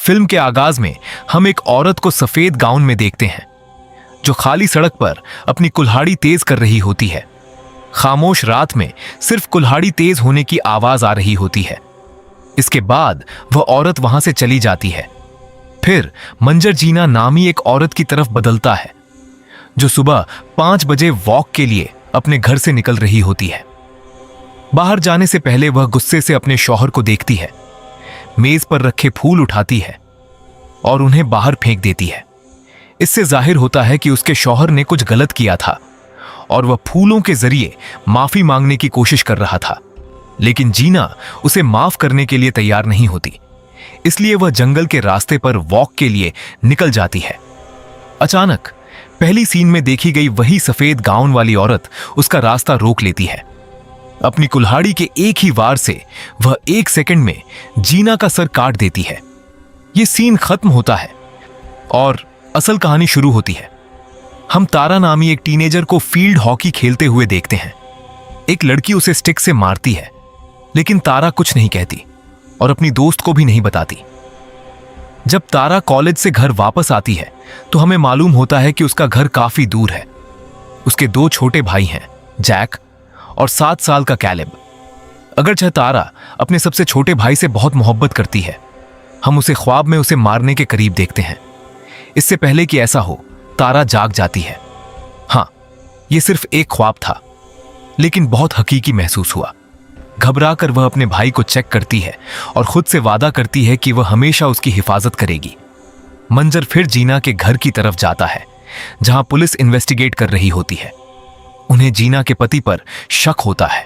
Film के आगाज में हम एक औरत को सफेद गाउन में देखते हैं जो खाली सड़क पर अपनी कुल्हाड़ी तेज कर रही होती है। खामोश रात में सिर्फ कुल्हाड़ी तेज होने की आवाज आ रही होती है। इसके बाद वह औरत वहां से चली जाती है। फिर मंजर जीना नामी एक औरत की तरफ बदलता है जो सुबह 5 बजे वॉक के लिए अपने घर से निकल रही होती है। बाहर जाने से पहले वह गुस्से से अपने शौहर को देखती है, मेज पर रखे फूल उठाती है और उन्हें बाहर फेंक देती है। इससे जाहिर होता है कि उसके शौहर ने कुछ गलत किया था और वह फूलों के जरिए माफी मांगने की कोशिश कर रहा था, लेकिन जीना उसे माफ करने के लिए तैयार नहीं होती। इसलिए वह जंगल के रास्ते पर वॉक के लिए निकल जाती है। अचानक पहली सीन में देखी गई वही सफेद गाउन वाली औरत उसका रास्ता रोक लेती है। अपनी कुल्हाड़ी के एक ही वार से वह 1 सेकंड में जीना का सर काट देती है। यह सीन खत्म होता है और असल कहानी शुरू होती है। हम तारा नामी एक टीनेजर को फील्ड हॉकी खेलते हुए देखते हैं। एक लड़की उसे स्टिक से मारती है, लेकिन तारा कुछ नहीं कहती और अपनी दोस्त को भी नहीं बताती। जब तारा कॉलेज से घर वापस आती है तो हमें मालूम होता है कि उसका घर काफी दूर है। उसके 2 छोटे भाई हैं, जैक और 7 साल का कैलेब। अगरचे तारा अपने सबसे छोटे भाई से बहुत मोहब्बत करती है, हम उसे ख्वाब में उसे मारने के करीब देखते हैं। इससे पहले कि ऐसा हो, तारा जाग जाती है। हाँ, यह सिर्फ एक ख्वाब था, लेकिन बहुत हकीकी महसूस हुआ। घबराकर वह अपने भाई को चेक करती है और खुद से वादा करती है कि वह हमेशा उसकी हिफाजत करेगी। मंजर फिर जीना के घर की तरफ जाता है, जहां पुलिस इन्वेस्टिगेट कर रही होती है। उन्हें जीना के पति पर शक होता है,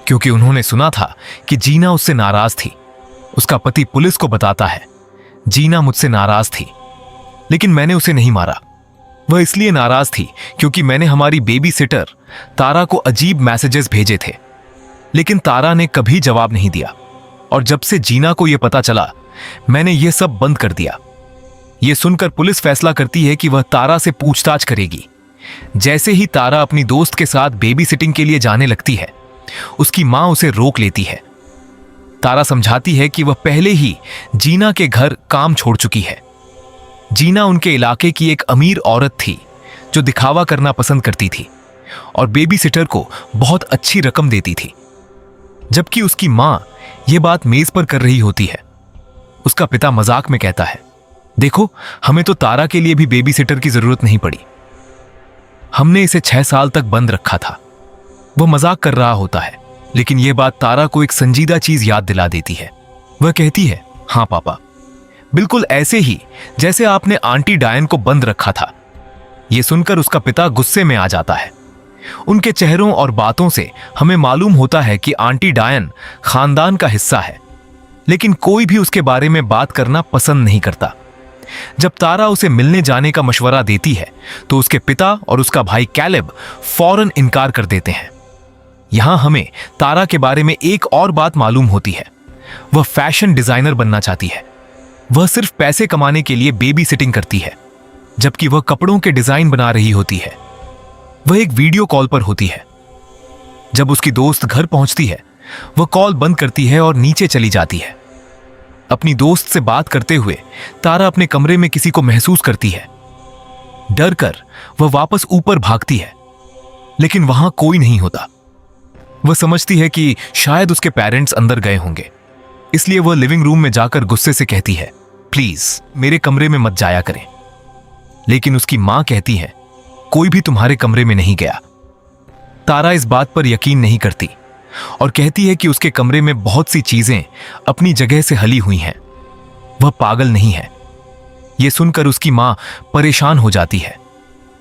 क्योंकि उन्होंने सुना था कि जीना उससे नाराज थी। उसका पति पुलिस को बताता है, जीना मुझसे नाराज थी, लेकिन मैंने उसे नहीं मारा। वह इसलिए नाराज थी क्योंकि मैंने हमारी बेबी सिटर तारा को अजीब मैसेजेस भेजे थे, लेकिन तारा ने कभी जवाब नहीं दिया। और जब से जीना को यह पता चला, मैंने यह सब बंद कर दिया। यह सुनकर पुलिस फैसला करती है कि वह तारा से पूछताछ करेगी। जैसे ही तारा अपनी दोस्त के साथ बेबी सिटिंग के लिए जाने लगती है, उसकी मां उसे रोक लेती है। तारा समझाती है कि वह पहले ही जीना के घर काम छोड़ चुकी है। जीना उनके इलाके की एक अमीर औरत थी जो दिखावा करना पसंद करती थी और बेबी सिटर को बहुत अच्छी रकम देती थी। जबकि उसकी मां यह बात मेज पर कर रही होती है। उसका पिता मजाक में कहता है, देखो, हमें तो तारा के लिए भी बेबी सिटर की जरूरत नहीं पड़ी। हमने इसे 6 साल तक बंद रखा था। वह मजाक कर रहा होता है, लेकिन यह बात तारा को एक संजीदा चीज याद दिला देती है। वह कहती है, हाँ पापा, बिल्कुल ऐसे ही जैसे आपने आंटी डायन को बंद रखा था। यह सुनकर उसका पिता गुस्से में आ जाता है। उनके चेहरों और बातों से हमें मालूम होता है कि आंटी डायन खानदान का हिस्सा है, लेकिन कोई भी उसके बारे में बात करना पसंद नहीं करता। जब तारा उसे मिलने जाने का मशवरा देती है तो उसके पिता और उसका भाई कैलेब फौरन इनकार कर देते हैं। यहां हमें तारा के बारे में एक और बात मालूम होती है। वह फैशन डिजाइनर बनना चाहती है। वह सिर्फ पैसे कमाने के लिए बेबी सिटिंग करती है, जबकि वह कपड़ों के डिजाइन बना रही होती है। वह एक वीडियो कॉल पर होती है। जब उसकी दोस्त घर पहुंचती है, वह कॉल बंद करती है और नीचे चली जाती है। अपनी दोस्त से बात करते हुए तारा अपने कमरे में किसी को महसूस करती है। डर कर वह वापस ऊपर भागती है, लेकिन वहां कोई नहीं होता। वह समझती है कि शायद उसके पेरेंट्स अंदर गए होंगे, इसलिए वह लिविंग रूम में जाकर गुस्से से कहती है, प्लीज मेरे कमरे में मत जाया करें। लेकिन उसकी मां कहती है, कोई भी तुम्हारे कमरे में नहीं गया। तारा इस बात पर यकीन नहीं करती और कहती है कि उसके कमरे में बहुत सी चीजें अपनी जगह से हली हुई हैं। वह पागल नहीं है। यह सुनकर उसकी मां परेशान हो जाती है।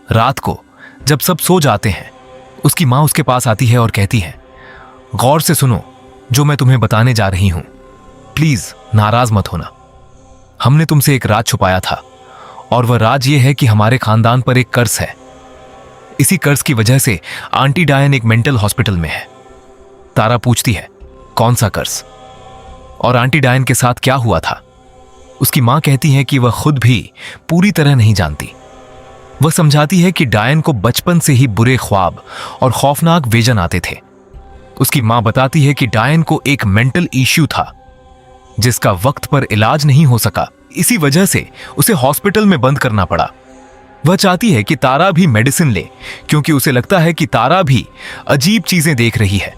रात को जब सब सो जाते हैं, उसकी मां उसके पास आती है और कहती है, गौर से सुनो जो मैं तुम्हें बताने जा रही हूं। प्लीज नाराज मत होना। हमने तुमसे एक राज छुपाया था और वह राज यह है कि हमारे खानदान पर एक कर्ज है। इसी कर्ज की वजह से आंटी डायन एक मेंटल हॉस्पिटल में है। तारा पूछती है, कौन सा कर्ज और आंटी डायन के साथ क्या हुआ था? उसकी मां कहती है कि वह खुद भी पूरी तरह नहीं जानती। वह समझाती है कि डायन को बचपन से ही बुरे ख्वाब और खौफनाक विजन आते थे। उसकी मां बताती है कि डायन को एक मेंटल इश्यू था जिसका वक्त पर इलाज नहीं हो सका, इसी वजह से उसे हॉस्पिटल में बंद करना पड़ा। वह चाहती है कि तारा भी मेडिसिन ले, क्योंकि उसे लगता है कि तारा भी अजीब चीजें देख रही है।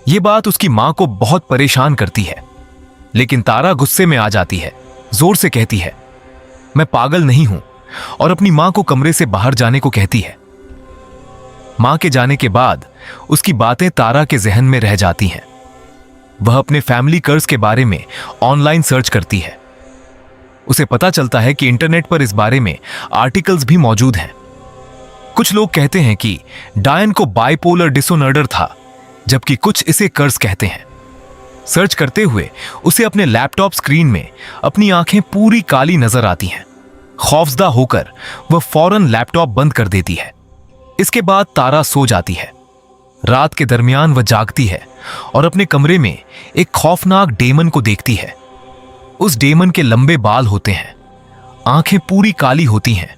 यह बात उसकी मां को बहुत परेशान करती है, लेकिन तारा गुस्से में आ जाती है, जोर से कहती है, मैं पागल नहीं हूं, और अपनी मां को कमरे से बाहर जाने को कहती है। मां के जाने के बाद उसकी बातें तारा के जहन में रह जाती हैं। वह अपने फैमिली कर्ज के बारे में ऑनलाइन सर्च करती है। उसे पता चलता है कि इंटरनेट पर इस बारे में आर्टिकल्स भी मौजूद हैं। कुछ लोग कहते हैं कि डायन को बाइपोलर डिसऑर्डर था, जबकि कुछ इसे कर्ज कहते हैं। सर्च करते हुए उसे अपने लैपटॉप स्क्रीन में अपनी आंखें पूरी काली नजर आती हैं। खौफजदा होकर वह फौरन लैपटॉप बंद कर देती है। इसके बाद तारा सो जाती है। रात के दरमियान वह जागती है और अपने कमरे में एक खौफनाक डेमन को देखती है। उस डेमन के लंबे बाल होते हैं, आंखें पूरी काली होती हैं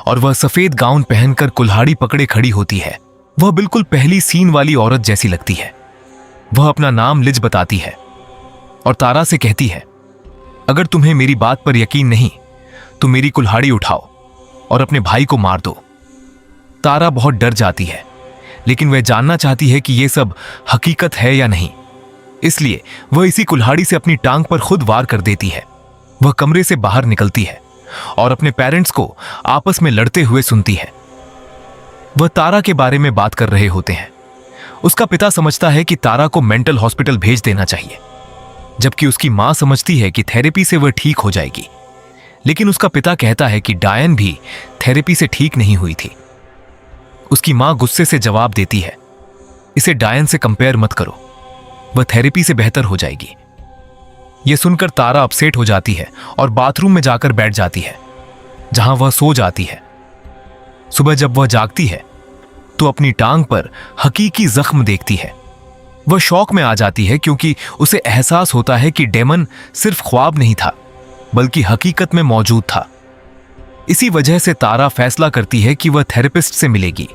और वह सफेद गाउन पहनकर कुल्हाड़ी पकड़े खड़ी होती है। वह बिल्कुल पहली सीन वाली औरत जैसी लगती है। वह अपना नाम लिज बताती है और तारा से कहती है, अगर तुम्हें मेरी बात पर यकीन नहीं तो मेरी कुल्हाड़ी उठाओ और अपने भाई को मार दो। तारा बहुत डर जाती है, लेकिन वह जानना चाहती है कि यह सब हकीकत है या नहीं, इसलिए वह इसी कुल्हाड़ी से अपनी टांग पर खुद वार कर देती है। वह कमरे से बाहर निकलती है और अपने पेरेंट्स को आपस में लड़ते हुए सुनती है। वह तारा के बारे में बात कर रहे होते हैं। उसका पिता समझता है कि तारा को मेंटल हॉस्पिटल भेज देना चाहिए, जबकि उसकी मां समझती है कि थेरेपी से वह ठीक हो जाएगी। लेकिन उसका पिता कहता है कि डायन भी थेरेपी से ठीक नहीं हुई थी। उसकी मां गुस्से से जवाब देती है, इसे डायन से कंपेयर मत करो, वह थेरेपी से बेहतर हो जाएगी। यह सुनकर तारा अपसेट हो जाती है और बाथरूम में जाकर बैठ जाती है, जहां वह सो जाती है। सुबह जब वह जागती है तो अपनी टांग पर हकीकी जख्म देखती है। वह शौक में आ जाती है, क्योंकि उसे एहसास होता है कि डेमन सिर्फ ख्वाब नहीं था, बल्कि हकीकत में मौजूद था। इसी वजह से तारा फैसला करती है कि वह थेरेपिस्ट से मिलेगी,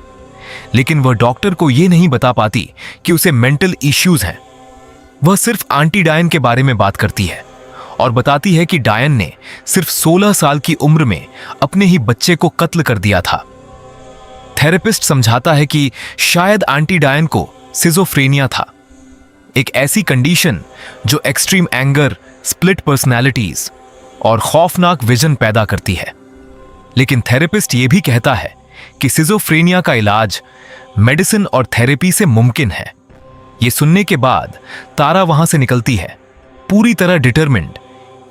लेकिन वह डॉक्टर को यह नहीं बता पाती कि उसे मेंटल इश्यूज हैं। वह सिर्फ आंटी डायन के बारे में बात करती है और बताती है कि डायन ने सिर्फ 16 साल की उम्र में अपने ही बच्चे को कत्ल कर दिया था। थेरेपिस्ट समझाता है कि शायद आंटी डायन को सिजोफ्रेनिया था, एक ऐसी कंडीशन जो एक्सट्रीम एंगर, स्प्लिट पर्सनैलिटीज और खौफनाक विजन पैदा करती है। लेकिन थेरेपिस्ट यह भी कहता है कि सिजोफ्रेनिया का इलाज मेडिसिन और थेरेपी से मुमकिन है। यह सुनने के बाद तारा वहां से निकलती है, पूरी तरह डिटरमिन्ड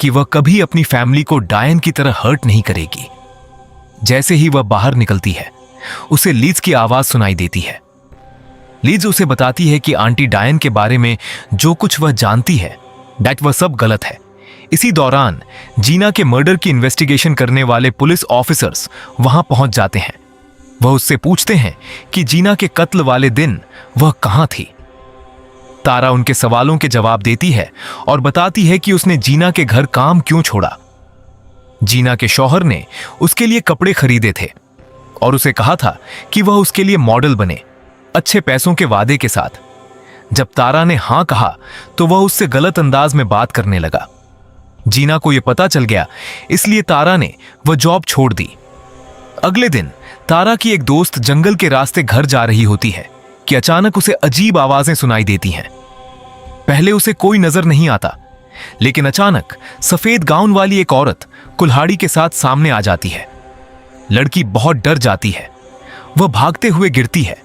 कि वह कभी अपनी फैमिली को डायन की तरह हर्ट नहीं करेगी। जैसे ही वह बाहर निकलती है, उसे लीज की आवाज सुनाई देती है। लीज उसे बताती है कि आंटी डायन के बारे में जो कुछ वह जानती है, दैट वह सब गलत है। इसी दौरान जीना के मर्डर की इन्वेस्टिगेशन करने वाले पुलिस ऑफिसर्स वहां पहुंच जाते हैं। वह उससे पूछते हैं कि जीना के कत्ल वाले दिन वह कहां थी। तारा उनके सवालों के जवाब देती है और बताती है कि उसने जीना के घर काम क्यों छोड़ा। जीना के शौहर ने उसके लिए कपड़े खरीदे थे और उसे कहा था कि वह उसके लिए मॉडल बने, अच्छे पैसों के वादे के साथ। जब तारा ने हां कहा तो वह उससे गलत अंदाज में बात करने लगा। जीना को यह पता चल गया, इसलिए तारा ने वह जॉब छोड़ दी। अगले दिन तारा की एक दोस्त जंगल के रास्ते घर जा रही होती है कि अचानक उसे अजीब आवाजें सुनाई देती हैं। पहले उसे कोई नजर नहीं आता, लेकिन अचानक सफेद गाउन वाली एक औरत कुल्हाड़ी के साथ सामने आ जाती है। लड़की बहुत डर जाती है। वह भागते हुए गिरती है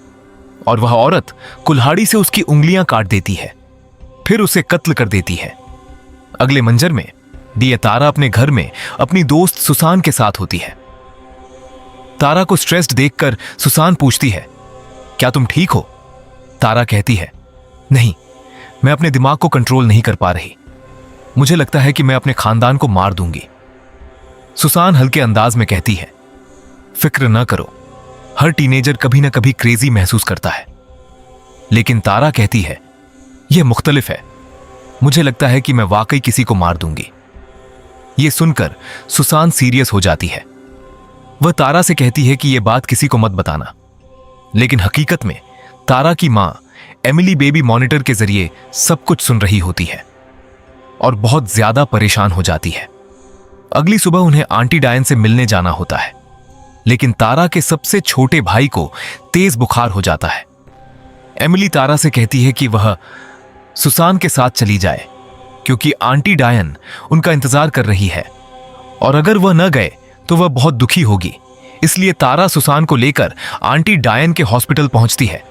और वह औरत कुल्हाड़ी से उसकी उंगलियां काट देती है, फिर उसे कत्ल कर देती है। अगले मंजर में दिए तारा अपने घर में अपनी दोस्त सुसान के साथ होती है। तारा को स्ट्रेस्ड देखकर सुसान पूछती है, क्या तुम ठीक हो? तारा कहती है, नहीं, मैं अपने दिमाग को कंट्रोल नहीं कर पा रही। मुझे लगता है कि मैं अपने खानदान को मार दूंगी। सुसान हल्के अंदाज में कहती है, फिक्र न करो, हर टीनेजर कभी ना कभी क्रेजी महसूस करता है। लेकिन तारा कहती है, यह मुख्तलिफ है, मुझे लगता है कि मैं वाकई किसी को मार दूंगी। यह सुनकर सुसान सीरियस हो जाती है। वह तारा से कहती है कि यह बात किसी को मत बताना। लेकिन हकीकत में तारा की मां एमिली बेबी मॉनिटर के जरिए सब कुछ सुन रही होती है और बहुत ज्यादा परेशान हो जाती है। अगली सुबह उन्हें आंटी डायन से मिलने जाना होता है, लेकिन तारा के सबसे छोटे भाई को तेज बुखार हो जाता है। एमिली तारा से कहती है कि वह सुसान के साथ चली जाए, क्योंकि आंटी डायन उनका इंतजार कर रही है और अगर वह न गए तो वह बहुत दुखी होगी। इसलिए तारा सुसान को लेकर आंटी डायन के हॉस्पिटल पहुंचती है।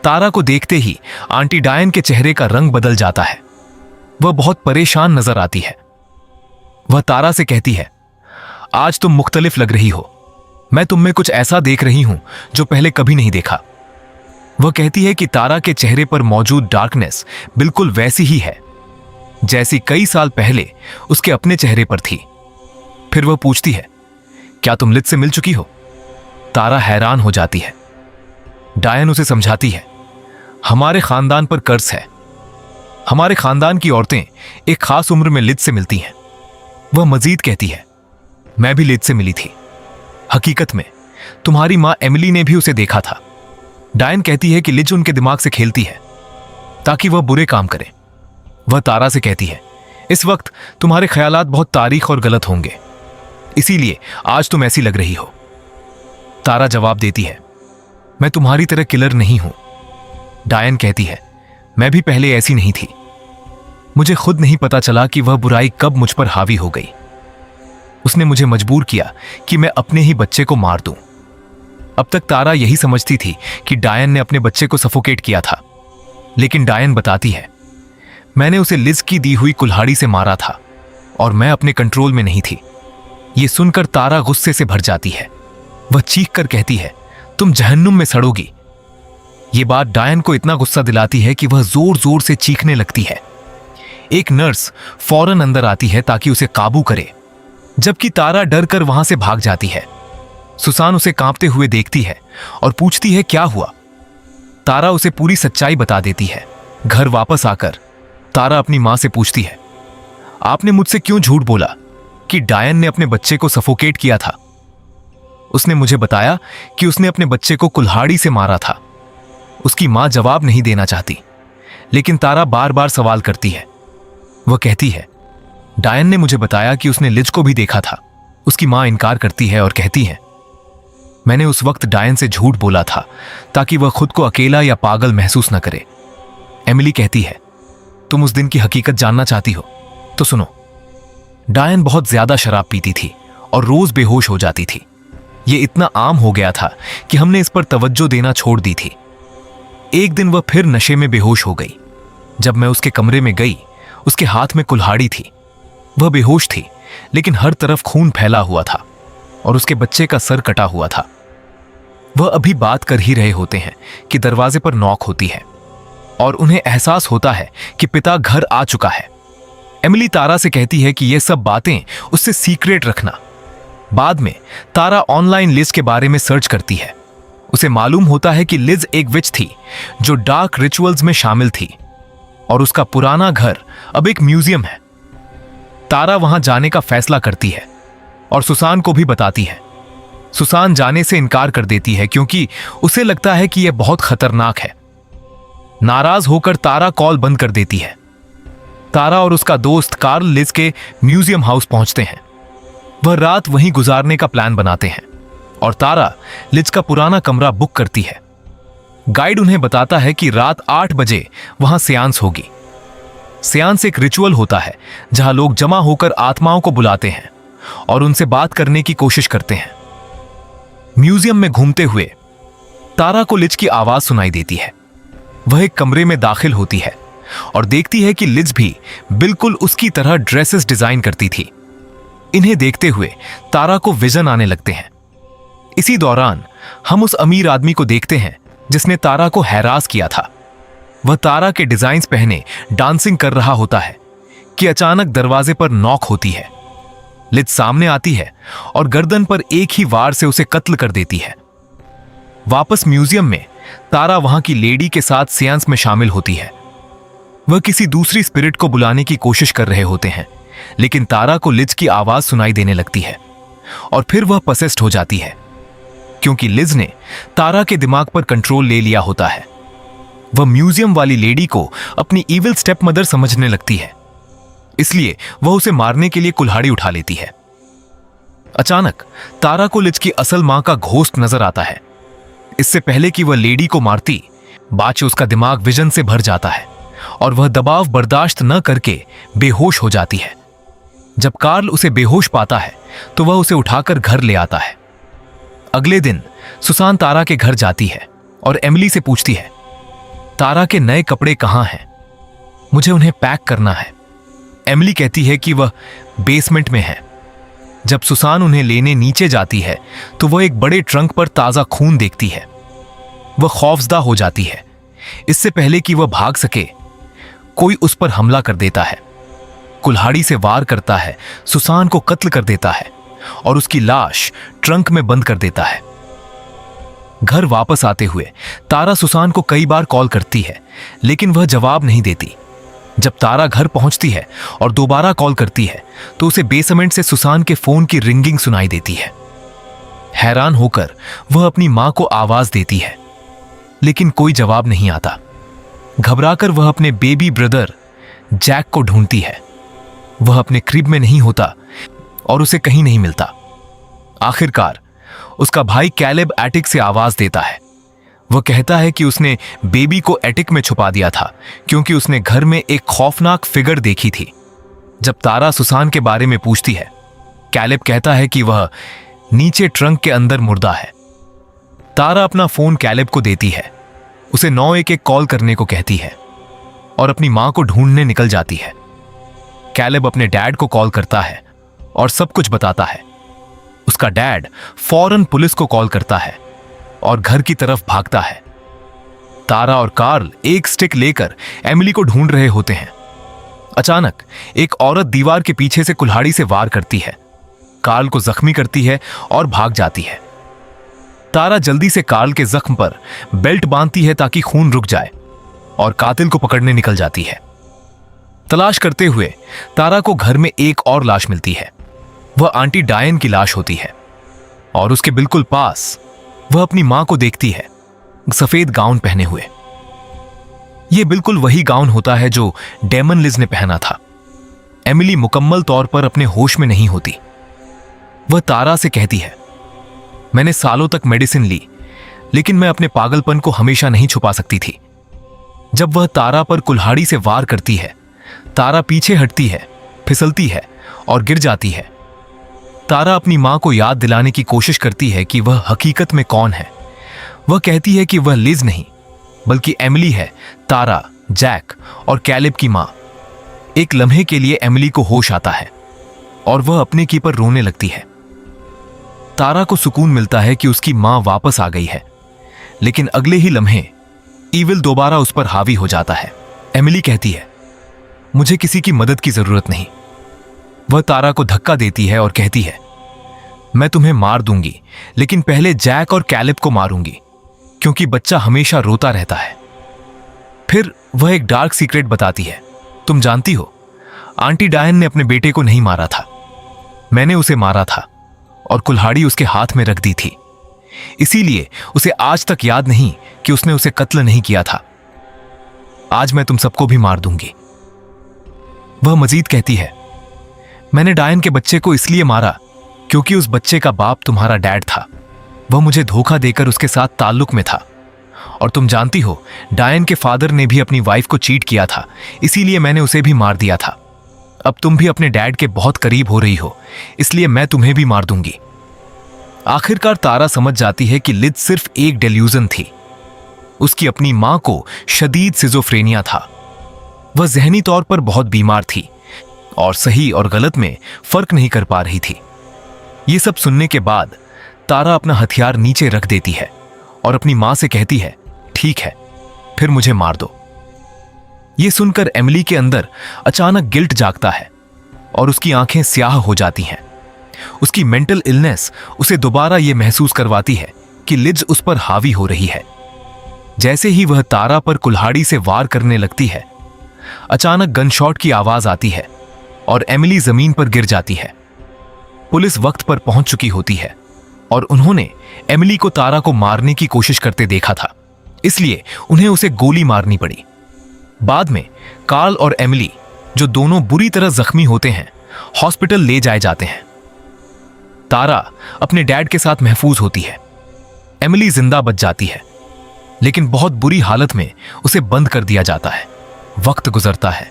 तारा को देखते ही आंटी डायन के चेहरे का रंग बदल जाता है। वह बहुत परेशान नजर आती है। वह तारा से कहती है, आज तुम मुख्तलिफ लग रही हो। मैं तुम में कुछ ऐसा देख रही हूं जो पहले कभी नहीं देखा। वह कहती है कि तारा के चेहरे पर मौजूद डार्कनेस बिल्कुल वैसी ही है जैसी कई साल पहले उसके अपने चेहरे पर थी। फिर वह पूछती है, क्या तुम लिज से मिल चुकी हो? तारा हैरान हो जाती है। डायन उसे समझाती है, हमारे खानदान पर कर्ज है। हमारे खानदान की औरतें एक खास उम्र में लिज से मिलती हैं। वह मजीद कहती है, मैं भी लिज से मिली थी। हकीकत में तुम्हारी मां एमिली ने भी उसे देखा था। डायन कहती है कि लिज उनके दिमाग से खेलती है ताकि वह बुरे काम करे। वह तारा से कहती है, इस वक्त तुम्हारे ख्यालात बहुत तारीख और गलत होंगे, इसीलिए आज तुम ऐसी लग रही हो। तारा जवाब देती है, मैं तुम्हारी तरह किलर नहीं हूं। डायन कहती है, मैं भी पहले ऐसी नहीं थी। मुझे खुद नहीं पता चला कि वह बुराई कब मुझ पर हावी हो गई। उसने मुझे मजबूर किया कि मैं अपने ही बच्चे को मार दूं। अब तक तारा यही समझती थी कि डायन ने अपने बच्चे को सफोकेट किया था, लेकिन डायन बताती है, मैंने उसे लिज की दी हुई कुल्हाड़ी से मारा था और मैं अपने कंट्रोल में नहीं थी। यह सुनकर तारा गुस्से से भर जाती है। वह चीख कर कहती है, तुम जहन्नुम में सड़ोगी। यह बात डायन को इतना गुस्सा दिलाती है कि वह जोर जोर से चीखने लगती है। एक नर्स फौरन अंदर आती है ताकि उसे काबू करे, जबकि तारा डर कर वहां से भाग जाती है। सुसान उसे कांपते हुए देखती है और पूछती है, क्या हुआ? तारा उसे पूरी सच्चाई बता देती है। घर वापस आकर तारा अपनी मां से पूछती है, आपने मुझसे क्यों झूठ बोला कि डायन ने अपने बच्चे को सफोकेट किया था? उसने मुझे बताया कि उसने अपने बच्चे को कुल्हाड़ी से मारा था। उसकी मां जवाब नहीं देना चाहती, लेकिन तारा बार बार सवाल करती है। वह कहती है, डायन ने मुझे बताया कि उसने लिज को भी देखा था। उसकी मां इनकार करती है और कहती है, मैंने उस वक्त डायन से झूठ बोला था ताकि वह खुद को अकेला या पागल महसूस न करे। एमिली कहती है, तुम उस दिन की हकीकत जानना चाहती हो तो सुनो। डायन बहुत ज्यादा शराब पीती थी और रोज बेहोश हो जाती थी। यह इतना आम हो गया था कि हमने इस पर तवज्जो देना छोड़ दी थी। एक दिन वह फिर नशे में बेहोश हो गई। जब मैं उसके कमरे में गई, उसके हाथ में कुल्हाड़ी थी। वह बेहोश थी, लेकिन हर तरफ खून फैला हुआ था और उसके बच्चे का सर कटा हुआ था। वह अभी बात कर ही रहे होते हैं कि दरवाजे पर नॉक होती है और उन्हें एहसास होता है कि पिता घर आ चुका है। एमिली तारा से कहती है कि यह सब बातें उससे सीक्रेट रखना। बाद में तारा ऑनलाइन लिज के बारे में सर्च करती है। उसे मालूम होता है कि लिज एक विच थी जो डार्क रिचुअल्स में शामिल थी और उसका पुराना घर अब एक म्यूजियम है। तारा वहां जाने का फैसला करती है और सुसान को भी बताती है। सुसान जाने से इनकार कर देती है क्योंकि उसे लगता है कि यह बहुत खतरनाक है। नाराज होकर तारा कॉल बंद कर देती है। तारा और उसका दोस्त कार्ल लिज के म्यूजियम हाउस पहुंचते हैं। वह रात वहीं गुजारने का प्लान बनाते हैं और तारा लिज का पुराना कमरा बुक करती है। गाइड उन्हें बताता है कि रात 8 बजे वहां सेयांस होगी। सेयांस एक रिचुअल होता है जहां लोग जमा होकर आत्माओं को बुलाते हैं और उनसे बात करने की कोशिश करते हैं। म्यूजियम में घूमते हुए तारा को लिज की आवाज सुनाई देती है। वह एक कमरे में दाखिल होती है और देखती है कि लिज भी बिल्कुल उसकी तरह ड्रेसेस डिजाइन करती थी। इन्हें देखते हुए तारा को विजन आने लगते हैं। इसी दौरान हम उस अमीर आदमी को देखते हैं जिसने तारा को हैरास किया था। वह तारा के डिजाइन्स पहने डांसिंग कर रहा होता है कि अचानक दरवाजे पर नॉक होती है। लिज सामने आती है और गर्दन पर एक ही वार से उसे कत्ल कर देती है। वापस म्यूजियम में तारा वहां की लेडी के साथ सेयांस में शामिल होती है। वह किसी दूसरी स्पिरिट को बुलाने की कोशिश कर रहे होते हैं, लेकिन तारा को लिज की आवाज सुनाई देने लगती है और फिर वह पसेस्ड हो जाती है क्योंकि लिज ने तारा के दिमाग पर कंट्रोल ले लिया होता है। वह म्यूजियम वाली लेडी को अपनी इविल स्टेप मदर समझने लगती है। इसलिए वह उसे मारने के लिए कुल्हाड़ी उठा लेती है। अचानक तारा को लिज की असल मां का घोस्ट नजर आता है। इससे पहले कि वह लेडी को मारती, बाद में उसका दिमाग विजन से भर जाता है और वह दबाव बर्दाश्त न करके बेहोश हो जाती है। जब कार्ल उसे बेहोश पाता है तो वह उसे उठाकर घर ले आता है। अगले दिन सुसान तारा के घर जाती है और एमिली से पूछती है, तारा के नए कपड़े कहां हैं? मुझे उन्हें पैक करना है। एमिली कहती है कि वह बेसमेंट में है। जब सुसान उन्हें लेने नीचे जाती है तो वह एक बड़े ट्रंक पर ताजा खून देखती है। वह खौफजदा हो जाती है। इससे पहले कि वह भाग सके, कोई उस पर हमला कर देता है, कुल्हाड़ी से वार करता है, सुसान को कत्ल कर देता है और उसकी लाश ट्रंक में बंद कर देता है। घर वापस आते हुए तारा सुसान को कई बार कॉल करती है, लेकिन वह जवाब नहीं देती। जब तारा घर पहुंचती है और दोबारा कॉल करती है तो उसे बेसमेंट से सुसान के फोन की रिंगिंग सुनाई देती है। हैरान होकर वह अपनी मां को आवाज देती है, लेकिन कोई जवाब नहीं आता। घबराकर वह अपने बेबी ब्रदर जैक को ढूंढती है। वह अपने क्रिब में नहीं होता और उसे कहीं नहीं मिलता। आखिरकार उसका भाई कैलेब एटिक से आवाज देता है। वह कहता है कि उसने बेबी को एटिक में छुपा दिया था क्योंकि उसने घर में एक खौफनाक फिगर देखी थी। जब तारा सुसान के बारे में पूछती है, कैलेब कहता है कि वह नीचे ट्रंक के अंदर मुर्दा है। तारा अपना फोन कैलेब को देती है, उसे 911 कॉल करने को कहती है और अपनी मां को ढूंढने निकल जाती है। कैलेब अपने डैड को कॉल करता है और सब कुछ बताता है। उसका डैड फौरन पुलिस को कॉल करता है और घर की तरफ भागता है। तारा और कार्ल एक स्टिक लेकर एमिली को ढूंढ रहे होते हैं। अचानक एक औरत दीवार के पीछे से कुल्हाड़ी से वार करती है, कार्ल को जख्मी करती है और भाग जाती है। तारा जल्दी से कार्ल के जख्म पर बेल्ट बांधती है ताकि खून रुक जाए और कातिल को पकड़ने निकल जाती है। तलाश करते हुए तारा को घर में एक और लाश मिलती है। वह आंटी डायन की लाश होती है और उसके बिल्कुल पास वह अपनी मां को देखती है, सफेद गाउन पहने हुए। यह बिल्कुल वही गाउन होता है जो डेमन लिज ने पहना था। एमिली मुकम्मल तौर पर अपने होश में नहीं होती। वह तारा से कहती है, मैंने सालों तक मेडिसिन ली, लेकिन मैं अपने पागलपन को हमेशा नहीं छुपा सकती थी। जब वह तारा पर कुल्हाड़ी से वार करती है, तारा पीछे हटती है, फिसलती है और गिर जाती है। तारा अपनी मां को याद दिलाने की कोशिश करती है कि वह हकीकत में कौन है। वह कहती है कि वह लिज नहीं, बल्कि एमिली है, तारा, जैक और कैलेब की मां। एक लम्हे के लिए एमिली को होश आता है और वह अपने की पर रोने लगती है। तारा को सुकून मिलता है कि उसकी मां वापस आ गई है, लेकिन अगले ही लम्हे ईविल दोबारा उस पर हावी हो जाता है। एमिली कहती है, मुझे किसी की मदद की जरूरत नहीं। वह तारा को धक्का देती है और कहती है, मैं तुम्हें मार दूंगी, लेकिन पहले जैक और कैलेब को मारूंगी, क्योंकि बच्चा हमेशा रोता रहता है। फिर वह एक डार्क सीक्रेट बताती है, तुम जानती हो, आंटी डायन ने अपने बेटे को नहीं मारा था, मैंने उसे मारा था और कुल्हाड़ी उसके हाथ में रख दी थी। इसीलिए उसे आज तक याद नहीं कि उसने उसे कत्ल नहीं किया था। आज मैं तुम सबको भी मार दूंगी। वह मजीद कहती है, मैंने डायन के बच्चे को इसलिए मारा क्योंकि उस बच्चे का बाप तुम्हारा डैड था। वह मुझे धोखा देकर उसके साथ ताल्लुक में था, और तुम जानती हो डायन के फादर ने भी अपनी वाइफ को चीट किया था, इसीलिए मैंने उसे भी मार दिया था। अब तुम भी अपने डैड के बहुत करीब हो रही हो, इसलिए मैं तुम्हें भी मार दूंगी। आखिरकार तारा समझ जाती है कि लिज सिर्फ एक डेल्यूजन थी। उसकी अपनी मां को शदीद सिजोफ्रेनिया था। वह जहनी तौर पर बहुत बीमार थी और सही और गलत में फर्क नहीं कर पा रही थी। ये सब सुनने के बाद तारा अपना हथियार नीचे रख देती है और अपनी मां से कहती है, ठीक है, फिर मुझे मार दो। ये सुनकर एमिली के अंदर अचानक गिल्ट जागता है और उसकी आंखें स्याह हो जाती हैं। उसकी मेंटल इलनेस उसे दोबारा यह महसूस करवाती है कि लिज उस पर हावी हो रही है। जैसे ही वह तारा पर कुल्हाड़ी से वार करने लगती है, अचानक गनशॉट की आवाज आती है और एमिली जमीन पर गिर जाती है। पुलिस वक्त पर पहुंच चुकी होती है और उन्होंने एमिली को तारा को मारने की कोशिश करते देखा था, इसलिए उन्हें उसे गोली मारनी पड़ी। बाद में कार्ल और एमिली जो दोनों बुरी तरह जख्मी होते हैं, हॉस्पिटल ले जाए जाते हैं। तारा अपने डैड के साथ महफूज होती है। एमिली जिंदा बच जाती है, लेकिन बहुत बुरी हालत में उसे बंद कर दिया जाता है। वक्त गुजरता है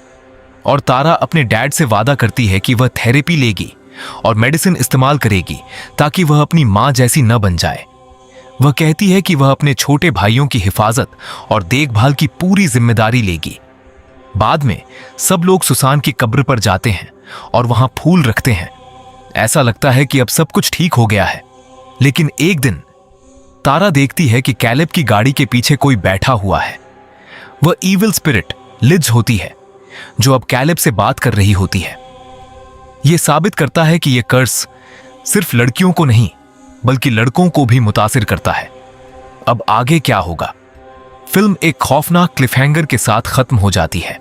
और तारा अपने डैड से वादा करती है कि वह थेरेपी लेगी और मेडिसिन इस्तेमाल करेगी ताकि वह अपनी मां जैसी न बन जाए। वह कहती है कि वह अपने छोटे भाइयों की हिफाजत और देखभाल की पूरी जिम्मेदारी लेगी। बाद में सब लोग सुसान की कब्र पर जाते हैं और वहां फूल रखते हैं। ऐसा लगता है कि अब सब कुछ ठीक हो गया है, लेकिन एक दिन तारा देखती है कि कैलेब की गाड़ी के पीछे कोई बैठा हुआ है। वह ईविल स्पिरिट लिज होती है, जो अब कैलेब से बात कर रही होती है। यह साबित करता है कि यह कर्स सिर्फ लड़कियों को नहीं बल्कि लड़कों को भी मुतासिर करता है। अब आगे क्या होगा? फिल्म एक खौफनाक क्लिफहैंगर के साथ खत्म हो जाती है।